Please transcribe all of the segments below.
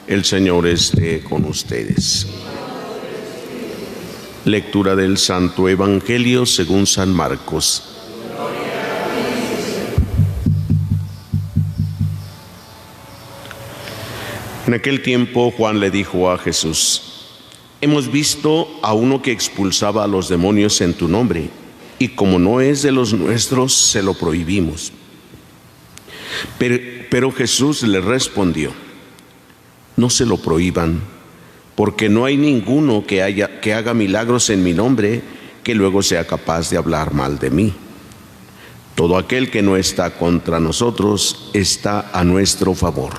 El Señor esté con ustedes. Lectura del Santo Evangelio según San Marcos. En aquel tiempo Juan le dijo a Jesús: hemos visto a uno que expulsaba a los demonios en tu nombre, y como no es de los nuestros, se lo prohibimos. Pero Jesús le respondió: no se lo prohíban, porque no hay ninguno que haga milagros en mi nombre que luego sea capaz de hablar mal de mí. Todo aquel que no está contra nosotros está a nuestro favor.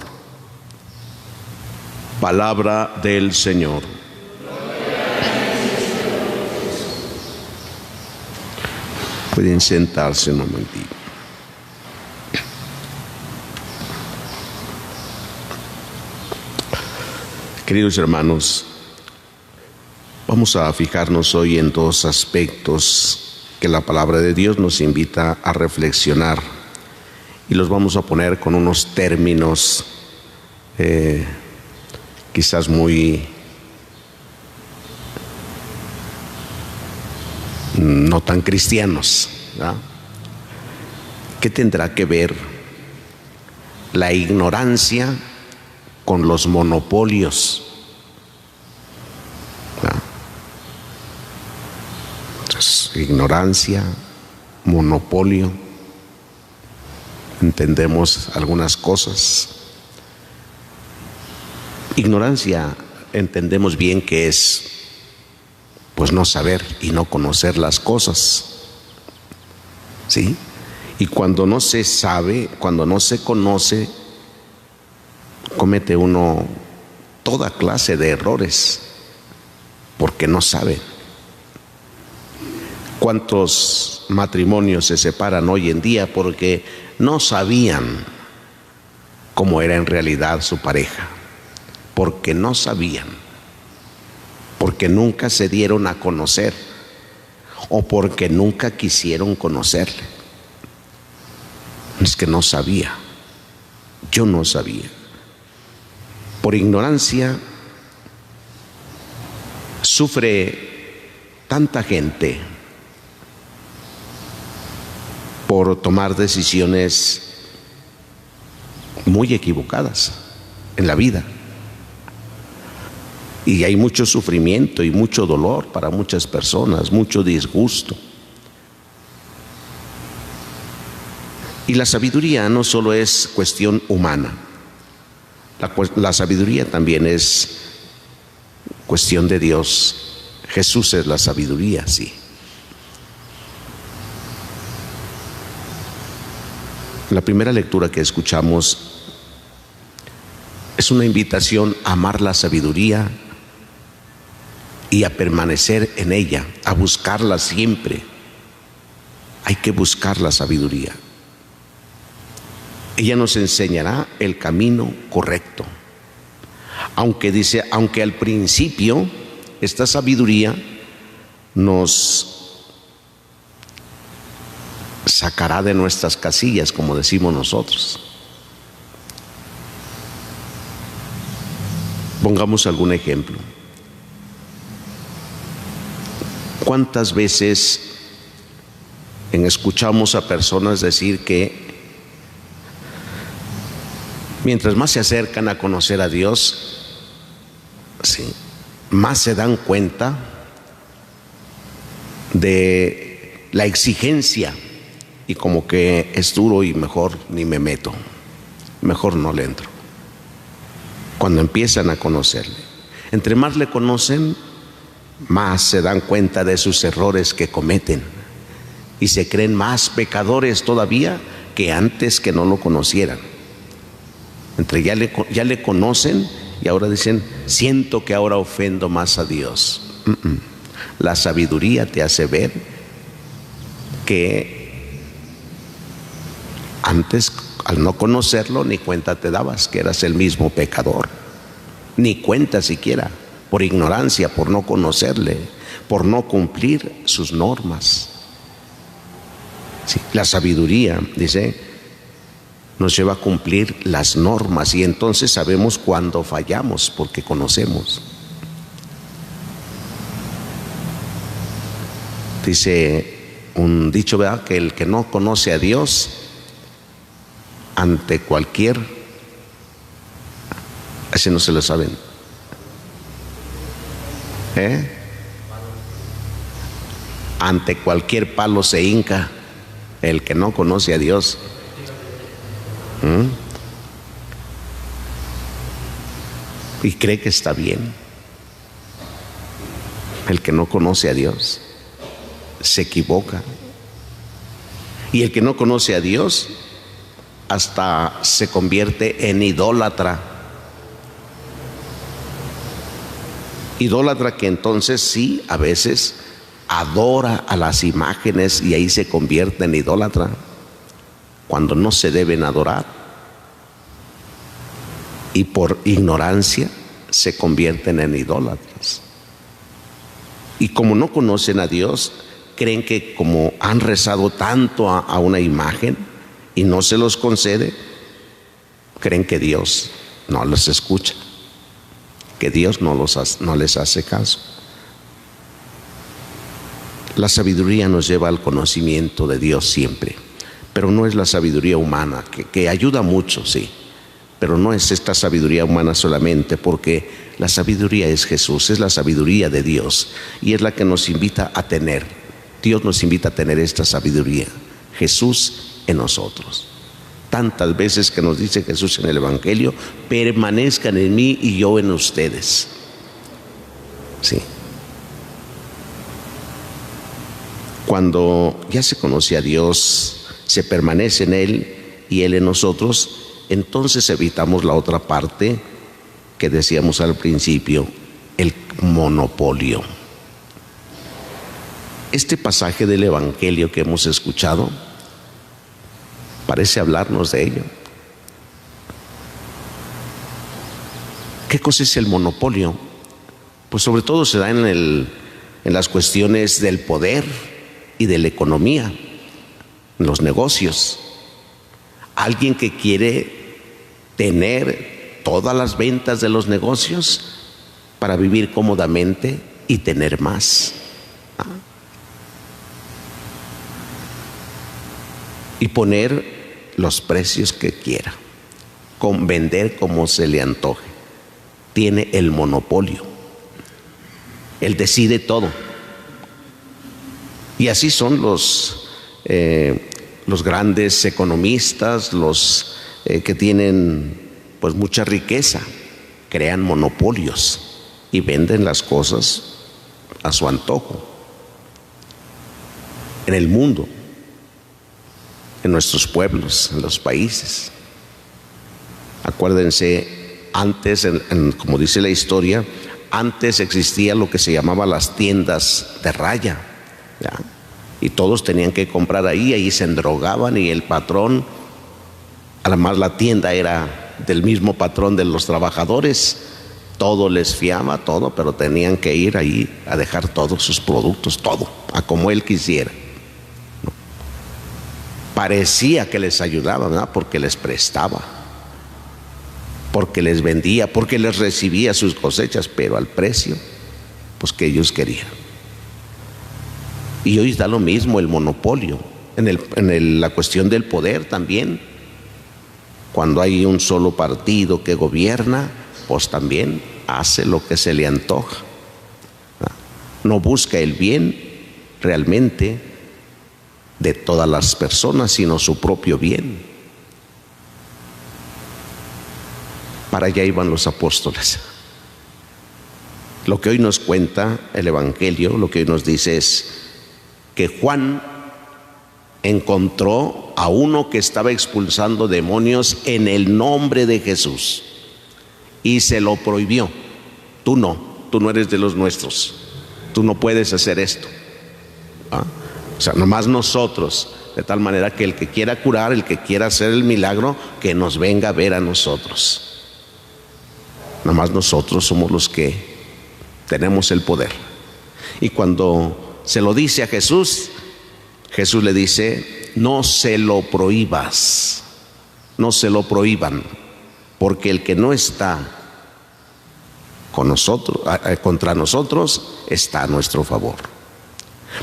Palabra del Señor. Pueden sentarse un momentito. Queridos hermanos, vamos a fijarnos hoy en dos aspectos que la palabra de Dios nos invita a reflexionar, y los vamos a poner con unos términos quizás muy no tan cristianos, ¿verdad? ¿Qué tendrá que ver la ignorancia con los monopolios? ¿Verdad? Entonces, ignorancia, monopolio, entendemos algunas cosas. Ignorancia entendemos bien que es pues no saber y no conocer las cosas, ¿sí? Y cuando no se sabe, cuando no se conoce, comete uno toda clase de errores porque no sabe. ¿Cuántos matrimonios se separan hoy en día porque no sabían cómo era en realidad su pareja? Porque no sabían, porque nunca se dieron a conocer o porque nunca quisieron conocerle. Es que no sabía, yo no sabía. Por ignorancia sufre tanta gente por tomar decisiones muy equivocadas en la vida. Y hay mucho sufrimiento y mucho dolor para muchas personas, mucho disgusto. Y la sabiduría no solo es cuestión humana, la sabiduría también es cuestión de Dios. Jesús es la sabiduría, sí. La primera lectura que escuchamos es una invitación a amar la sabiduría y a permanecer en ella, a buscarla siempre. Hay que buscar la sabiduría. Ella nos enseñará el camino correcto. Aunque al principio esta sabiduría nos sacará de nuestras casillas, como decimos nosotros. Pongamos algún ejemplo. ¿Cuántas veces escuchamos a personas decir que mientras más se acercan a conocer a Dios, sí, más se dan cuenta de la exigencia y como que es duro y mejor ni me meto, mejor no le entro? Cuando empiezan a conocerle, entre más le conocen, más se dan cuenta de sus errores que cometen y se creen más pecadores todavía que antes que no lo conocieran. Ya le conocen y ahora dicen: siento que ahora ofendo más a Dios. La sabiduría te hace ver que antes, al no conocerlo, ni cuenta te dabas que eras el mismo pecador, ni cuenta siquiera, por ignorancia, por no conocerle, por no cumplir sus normas. Sí, la sabiduría, dice, nos lleva a cumplir las normas y entonces sabemos cuándo fallamos porque conocemos. Dice un dicho, ¿verdad?, que el que no conoce a Dios, ante cualquier, ese no se lo saben, ante cualquier palo se hinca el que no conoce a Dios. Y cree que está bien. El que no conoce a Dios se equivoca. Y el que no conoce a Dios hasta se convierte en idólatra. Idólatra que entonces sí, a veces adora a las imágenes y ahí se convierte en idólatra, cuando no se deben adorar. Y por ignorancia se convierten en idólatras. Y como no conocen a Dios, creen que como han rezado tanto a una imagen y no se los concede, creen que Dios no los escucha, que Dios no les hace caso. La sabiduría nos lleva al conocimiento de Dios siempre, pero no es la sabiduría humana, que ayuda mucho, sí, pero no es esta sabiduría humana solamente, porque la sabiduría es Jesús, es la sabiduría de Dios y es la que nos invita a tener. Dios nos invita a tener esta sabiduría, Jesús en nosotros. Tantas veces que nos dice Jesús en el Evangelio: permanezcan en mí y yo en ustedes. Sí. Cuando ya se conoce a Dios, se permanece en Él y Él en nosotros, entonces evitamos la otra parte que decíamos al principio, el monopolio. Este pasaje del Evangelio que hemos escuchado parece hablarnos de ello. ¿Qué cosa es el monopolio? Pues sobre todo se da en las cuestiones del poder y de la economía, en los negocios. Alguien que quiere tener todas las ventas de los negocios para vivir cómodamente y tener más. Y poner los precios que quiera, con vender como se le antoje. Tiene el monopolio. Él decide todo. Y así son los grandes economistas, los que tienen pues mucha riqueza, crean monopolios y venden las cosas a su antojo. En el mundo, en nuestros pueblos, en los países. Acuérdense, antes, como dice la historia, antes existía lo que se llamaba las tiendas de raya, ¿ya? Y todos tenían que comprar ahí se endrogaban y el patrón, además la tienda era del mismo patrón de los trabajadores, todo les fiaba, todo, pero tenían que ir ahí a dejar todos sus productos, todo, a como él quisiera. Parecía que les ayudaba, ¿verdad?, porque les prestaba, porque les vendía, porque les recibía sus cosechas, pero al precio pues que ellos querían. Y hoy da lo mismo el monopolio en la cuestión del poder también. Cuando hay un solo partido que gobierna, pues también hace lo que se le antoja. No busca el bien realmente de todas las personas, sino su propio bien. Para allá iban los apóstoles. Lo que hoy nos cuenta el Evangelio, lo que hoy nos dice es que Juan encontró a uno que estaba expulsando demonios en el nombre de Jesús y se lo prohibió. Tú no eres de los nuestros, tú no puedes hacer esto. O sea, nomás nosotros, de tal manera que el que quiera curar, el que quiera hacer el milagro, que nos venga a ver a nosotros. Nomás nosotros somos los que tenemos el poder. Y cuando se lo dice a Jesús, Jesús le dice: no se lo prohíbas. no se lo prohíban, porque el que no está con nosotros, contra nosotros, está a nuestro favor.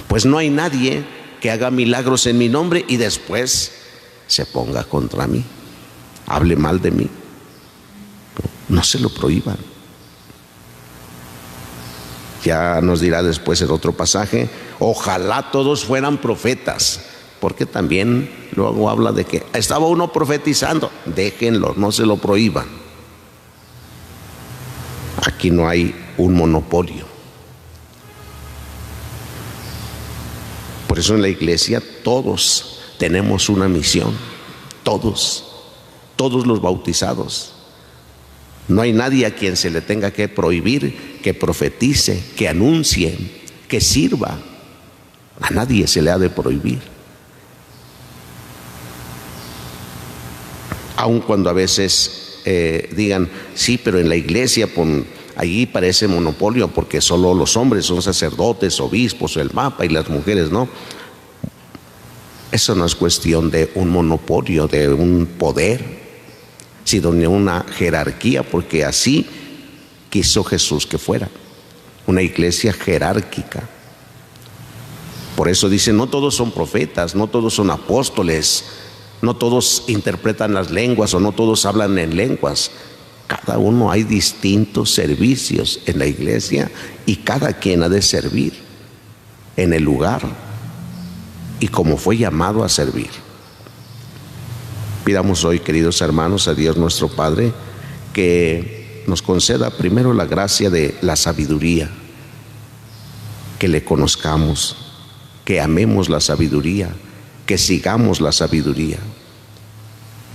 Pues no hay nadie que haga milagros en mi nombre y después se ponga contra mí, hable mal de mí. No se lo prohíban. Ya nos dirá después en otro pasaje, ojalá todos fueran profetas, porque también luego habla de que estaba uno profetizando. Déjenlo, no se lo prohíban. Aquí no hay un monopolio. Por eso en la iglesia todos tenemos una misión, todos los bautizados. No hay nadie a quien se le tenga que prohibir que profetice, que anuncie, que sirva. A nadie se le ha de prohibir. Aun cuando a veces digan, sí, pero en la iglesia allí parece monopolio porque solo los hombres son sacerdotes, obispos, el Papa, y las mujeres no. Eso no es cuestión de un monopolio, de un poder, sino de una jerarquía, porque así quiso Jesús que fuera, una iglesia jerárquica. Por eso dice, no todos son profetas, no todos son apóstoles, no todos interpretan las lenguas o no todos hablan en lenguas. Cada uno, hay distintos servicios en la iglesia y cada quien ha de servir en el lugar y como fue llamado a servir. Pidamos hoy, queridos hermanos, a Dios nuestro Padre que nos conceda primero la gracia de la sabiduría, que le conozcamos, que amemos la sabiduría, que sigamos la sabiduría.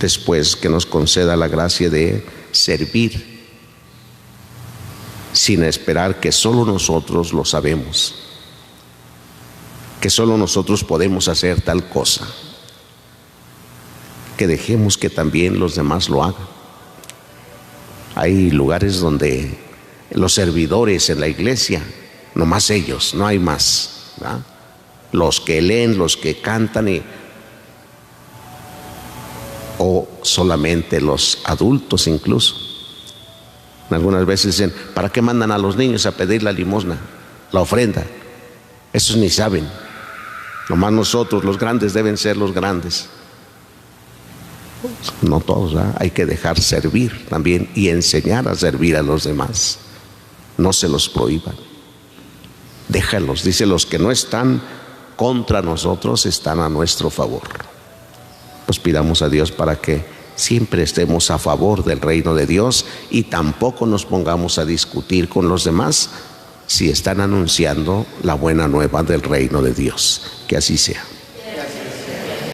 Después que nos conceda la gracia de servir sin esperar que solo nosotros lo sabemos, que solo nosotros podemos hacer tal cosa, que dejemos que también los demás lo hagan. Hay lugares donde los servidores en la iglesia, nomás ellos, no hay más, ¿verdad? Los que leen, los que cantan, o solamente los adultos incluso. Algunas veces dicen, ¿para qué mandan a los niños a pedir la limosna, la ofrenda? Esos ni saben. Nomás nosotros, los grandes, deben ser los grandes. No todos, ¿verdad? Hay que dejar servir también y enseñar a servir a los demás. No se los prohíban. Déjalos, dice, los que no están contra nosotros están a nuestro favor. Pues pidamos a Dios para que siempre estemos a favor del reino de Dios y tampoco nos pongamos a discutir con los demás si están anunciando la buena nueva del reino de Dios. Que así sea.